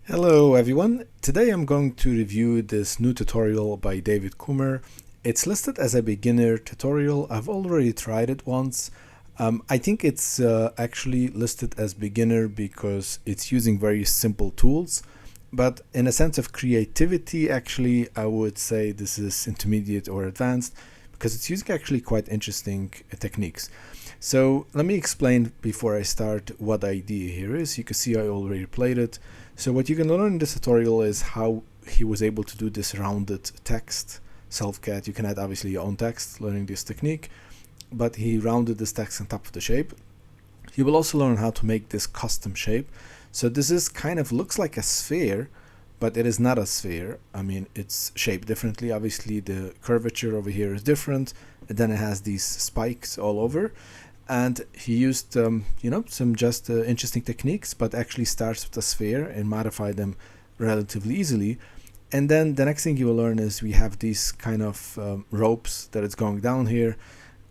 Hello everyone. Today I'm going to review this new tutorial by David Coomer. It's listed as a beginner tutorial. I've already tried it once. I think it's actually listed as beginner because it's using very simple tools. But in a sense of creativity, actually, I would say this is intermediate or advanced because it's using actually quite interesting techniques. So let me explain before I start what the idea here is. You can see I already played it. So what you can learn in this tutorial is how he was able to do this rounded text. SelfCAD, you can add obviously your own text learning this technique, but he rounded this text on top of the shape. You will also learn how to make this custom shape. So this is kind of looks like a sphere, but it is not a sphere. I mean, it's shaped differently. Obviously the curvature over here is different, and then it has these spikes all over. And he used some just interesting techniques, but actually starts with a sphere and modify them relatively easily. And then the next thing you will learn is we have these kind of ropes that is going down here,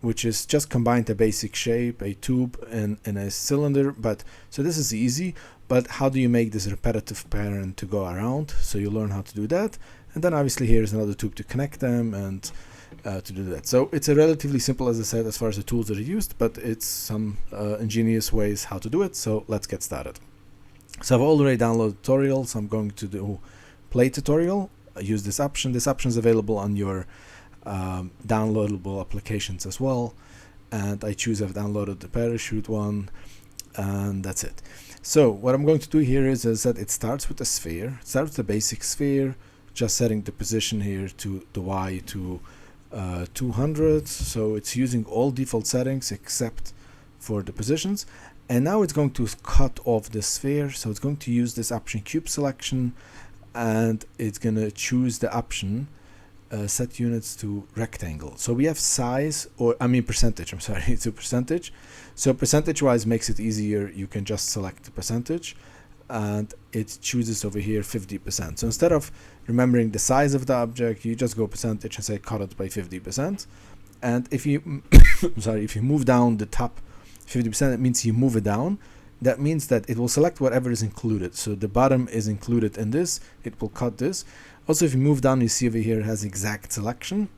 which is just combined a basic shape, a tube and a cylinder. But so this is easy, but how do you make this repetitive pattern to go around? So you learn how to do that. And then obviously here's another tube to connect them and to do that. So it's a relatively simple, as I said, as far as the tools that are used, but it's some ingenious ways how to do it. So let's get started. So I've already downloaded the tutorial, so I'm going to do play tutorial. Use this option. This option is available on your downloadable applications as well. And I choose I've downloaded the Parashoot one, and that's it. So what I'm going to do here is that it starts with a sphere. It starts with the basic sphere, just setting the position here to the Y to 200, so it's using all default settings except for the positions. And now it's going to cut off the sphere, so it's going to use this option cube selection, and it's going to choose the option set units to rectangle. So we have size, or I mean percentage, I'm sorry, it's a percentage. So percentage wise makes it easier. You can just select the percentage and it chooses over here 50%. So instead of remembering the size of the object, you just go percentage and say cut it by 50%. And if you if you move down the top 50%, it means you move it down. That means that it will select whatever is included. So the bottom is included in this, it will cut this. Also, if you move down, you see over here it has exact selection.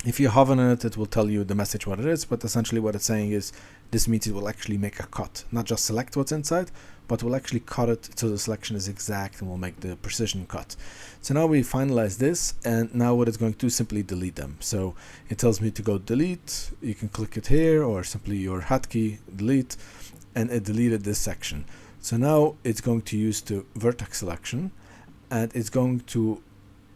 If you hover on it, it will tell you the message what it is, but essentially what it's saying is this means it will actually make a cut, not just select what's inside, but will actually cut it so the selection is exact and will make the precision cut. So now we finalize this, and now what it's going to do is simply delete them. So it tells me to go delete. You can click it here or simply your hotkey delete, and it deleted this section. So now it's going to use the vertex selection, and it's going to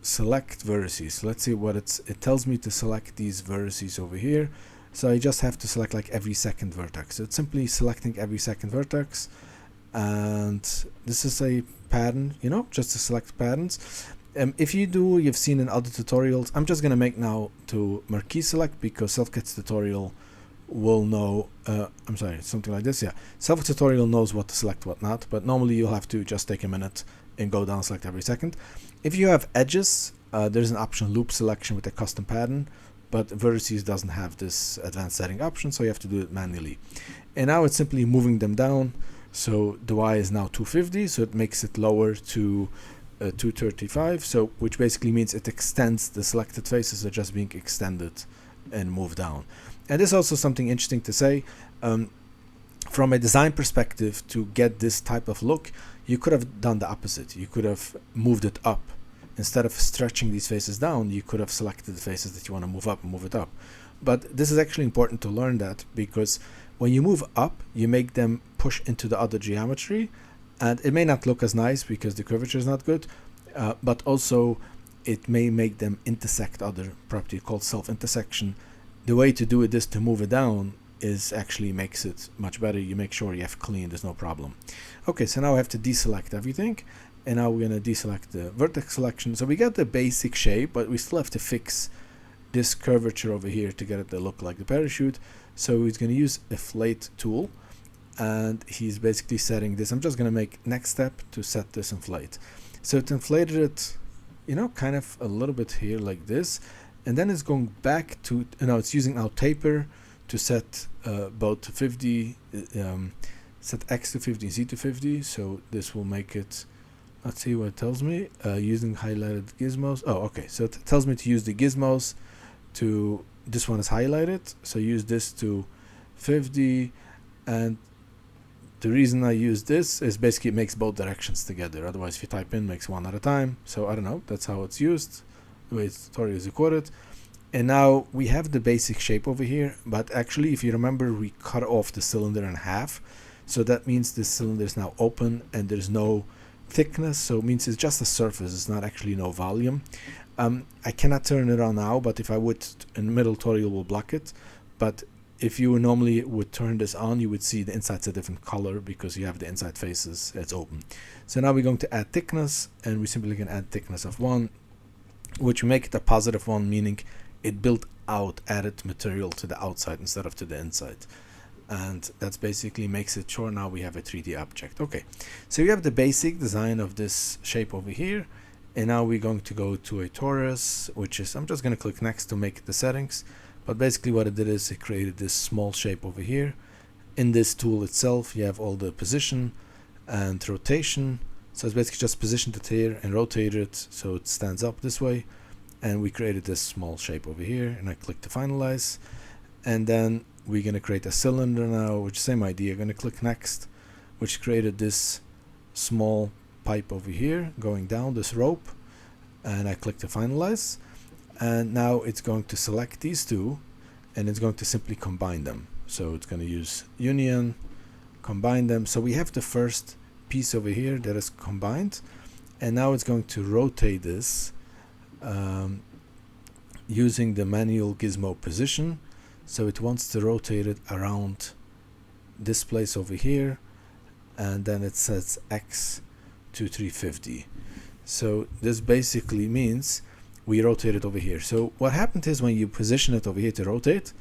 select vertices. Let's see what it tells me to select these vertices over here. So I just have to select like every second vertex. So it's simply selecting every second vertex, and this is a pattern, just to select patterns. If you've seen in other tutorials, I'm just gonna make now to marquee select because SelfCAD's tutorial will know I'm sorry, something like this. Yeah, SelfCAD tutorial knows what to select, what not, but normally you'll have to just take a minute and go down select every second. If you have edges, there's an option loop selection with a custom pattern, but vertices doesn't have this advanced setting option, so you have to do it manually. And now it's simply moving them down. So the Y is now 250, so it makes it lower to 235, so which basically means it extends the selected faces are just being extended and moved down. And this is also something interesting to say. From a design perspective, to get this type of look, you could have done the opposite. You could have moved it up. Instead of stretching these faces down, you could have selected the faces that you want to move up and move it up. But this is actually important to learn that, because when you move up, you make them push into the other geometry, and it may not look as nice because the curvature is not good, but also it may make them intersect other property called self-intersection. The way to do it is to move it down is actually makes it much better. You make sure you have clean, there's no problem. Okay, so now I have to deselect everything, and now we're going to deselect the vertex selection. So we got the basic shape, but we still have to fix this curvature over here to get it to look like the parachute. So he's going to use a inflate tool, and he's basically setting this. I'm just going to make next step to set this inflate. So it inflated it, kind of a little bit here like this, and then it's going back to, it's using now taper to set both to 50, set X to 50 and Z to 50. So this will make it let's see what it tells me. Using highlighted gizmos. Oh, okay. So it tells me to use the gizmos to, this one is highlighted. So use this to 50. And the reason I use this is basically it makes both directions together. Otherwise, if you type in, it makes one at a time. So I don't know. That's how it's used. The way the tutorial is recorded. And now we have the basic shape over here. But actually, if you remember, we cut off the cylinder in half. So that means this cylinder is now open and there's no thickness. So it means it's just a surface. It's not actually no volume. I cannot turn it on now, but if I would, in the middle tutorial will block it. But if you normally would turn this on, you would see the inside's a different color because you have the inside faces, it's open. So now we're going to add thickness, and we simply can add thickness of 1, which make it a positive 1, meaning it built out added material to the outside instead of to the inside. And that's basically makes it sure now we have a 3D object. Okay, so we have the basic design of this shape over here. And now we're going to go to a torus, which is, I'm just going to click next to make the settings. But basically what it did is it created this small shape over here. In this tool itself, you have all the position and rotation. So it's basically just positioned it here and rotate it so it stands up this way. And we created this small shape over here, and I click to finalize. And then we're going to create a cylinder now, which same idea. I'm going to click next, which created this small pipe over here going down this rope, and I click to finalize. And now it's going to select these two, and it's going to simply combine them. So it's going to use union, combine them. So we have the first piece over here that is combined, and now it's going to rotate this using the manual gizmo position. So it wants to rotate it around this place over here, and then it sets X to 350. So this basically means we rotate it over here. So what happened is when you position it over here to rotate,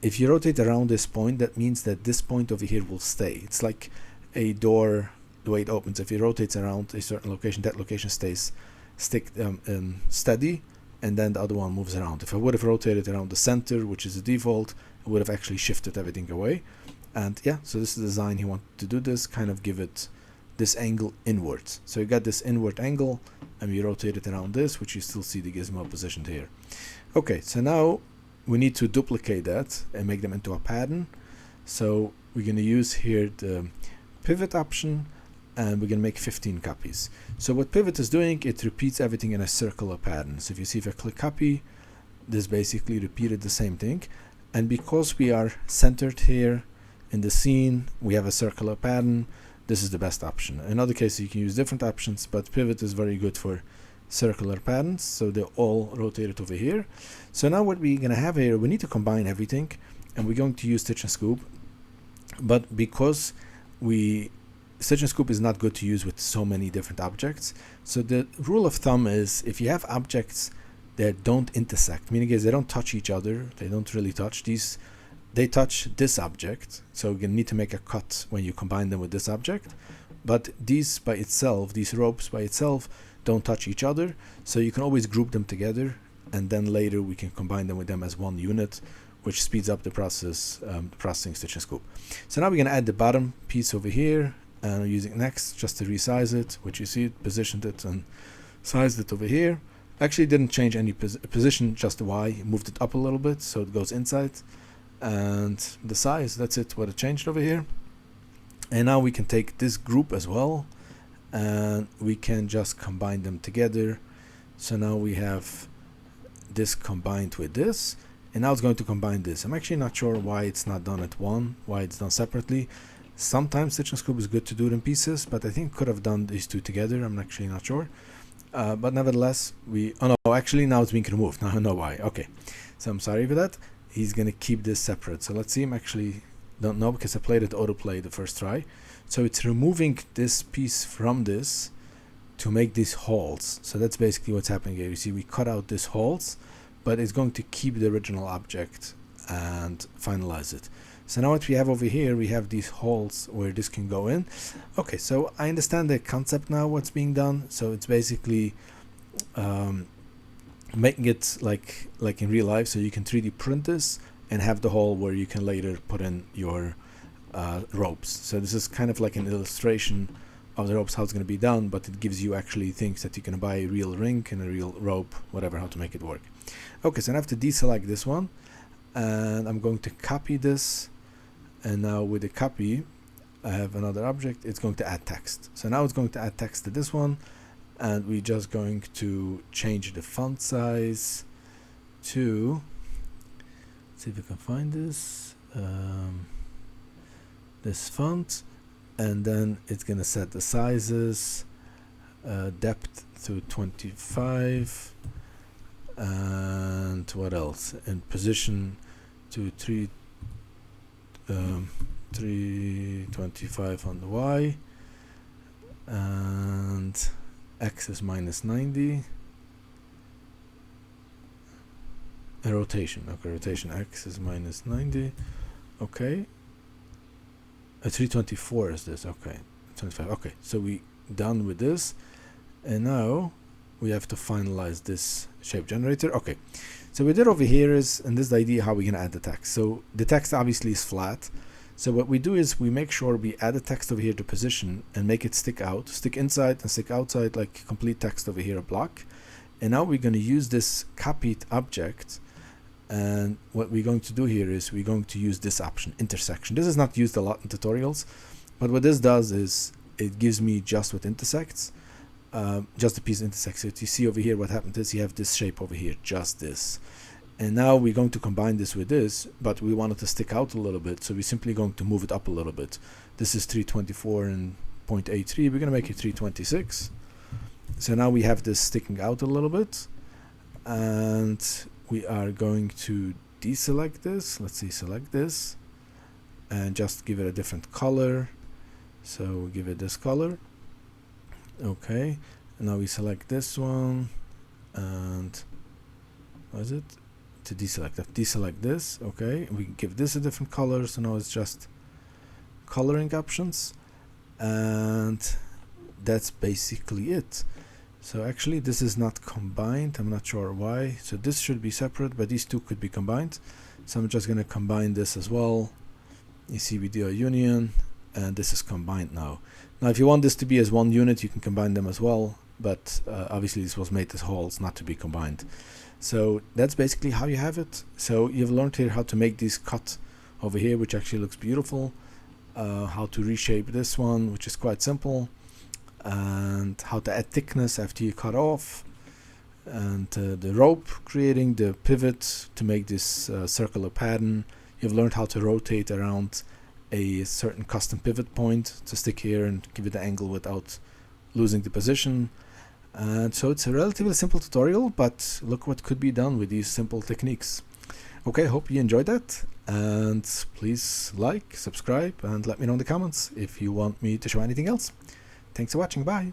if you rotate around this point, that means that this point over here will stay. It's like a door, the way it opens. If it rotates around a certain location, that location stays steady, and then the other one moves around. If I would have rotated around the center, which is the default, it would have actually shifted everything away. And yeah, so this is the design he wanted to do this, kind of give it this angle inwards. So you got this inward angle, and we rotate it around this, which you still see the gizmo positioned here. Okay, so now we need to duplicate that and make them into a pattern. So we're going to use here the pivot option, and we're going to make 15 copies. So what pivot is doing, it repeats everything in a circular pattern. So if you see, if I click copy, this basically repeated the same thing. And because we are centered here in the scene, we have a circular pattern. This is the best option. In other cases, you can use different options, but pivot is very good for circular patterns. So they're all rotated over here. So now what we're going to have here, we need to combine everything, and we're going to use stitch and scoop. But because stitch and scoop is not good to use with so many different objects. So the rule of thumb is if you have objects that don't intersect, meaning is they don't touch each other, they don't really touch these, they touch this object, so you need to make a cut when you combine them with this object. But these by itself, these ropes by itself, don't touch each other, so you can always group them together, and then later we can combine them with them as one unit, which speeds up the process, processing stitch and scoop. So now we're going to add the bottom piece over here, and I'm using next just to resize it, which you see, positioned it and sized it over here. Actually didn't change any position, just the Y, moved it up a little bit so it goes inside. And the size, that's it, what it changed over here. And now we can take this group as well, and we can just combine them together. So now we have this combined with this, and now it's going to combine this. I'm actually not sure why it's not done at one, why it's done separately. Sometimes stitch and scoop is good to do it in pieces, but I think could have done these two together. I'm actually not sure. But nevertheless, oh no, actually now it's being removed. Now I know why. Okay, so I'm sorry for that. He's going to keep this separate. So let's see. I'm actually don't know because I played it autoplay the first try. So it's removing this piece from this to make these holes. So that's basically what's happening here. You see, we cut out these holes, but it's going to keep the original object and finalize it. So now what we have over here, we have these holes where this can go in. Okay, so I understand the concept now, what's being done. So it's basically making it like in real life, so you can 3D print this and have the hole where you can later put in your ropes. So this is kind of like an illustration of the ropes how it's going to be done, but it gives you actually things that you can buy a real ring and a real rope, whatever, how to make it work. Okay, so I have to deselect this one, and I'm going to copy this, and now with the copy I have another object. It's going to add text. So now it's going to add text to this one, and we're just going to change the font size to, let's see if we can find this, this font, and then it's going to set the sizes, depth to 25, and what else, and position to 325 on the Y, and X is -90. Rotation, okay, rotation X is -90. Okay, 324 is this, okay, 25. Okay, so we done with this, and now we have to finalize this shape generator. Okay, so what we did over here is, and this is the idea how we're gonna add the text. So the text obviously is flat, so what we do is we make sure we add the text over here to position and make it stick out, stick inside and stick outside, like complete text over here, a block. And now we're going to use this copied object, and what we're going to do here is we're going to use this option, intersection. This is not used a lot in tutorials, but what this does is it gives me just what intersects, just the piece intersects. So you see over here what happened is you have this shape over here, just this. And now we're going to combine this with this, but we want it to stick out a little bit, so we're simply going to move it up a little bit. This is 324 and 0.83. We're going to make it 326. So now we have this sticking out a little bit, and we are going to deselect this. Let's see, select this, and just give it a different color. So we'll give it this color. Okay, and now we select this one, and what is it? To deselect that, deselect this. Okay, and we can give this a different color, so now it's just coloring options, and that's basically it. So actually this is not combined, I'm not sure why. So this should be separate, but these two could be combined. So I'm just going to combine this as well. You see we do a union, and this is combined now. Now if you want this to be as one unit, you can combine them as well, but obviously this was made as wholes, not to be combined. So that's basically how you have it. So you've learned here how to make these cut over here, which actually looks beautiful, how to reshape this one, which is quite simple, and how to add thickness after you cut off, and the rope, creating the pivot to make this circular pattern. You've learned how to rotate around a certain custom pivot point to stick here and give it the angle without losing the position. And so it's a relatively simple tutorial, but look what could be done with these simple techniques. Okay, hope you enjoyed that, and please like, subscribe, and let me know in the comments if you want me to show anything else. Thanks for watching, bye!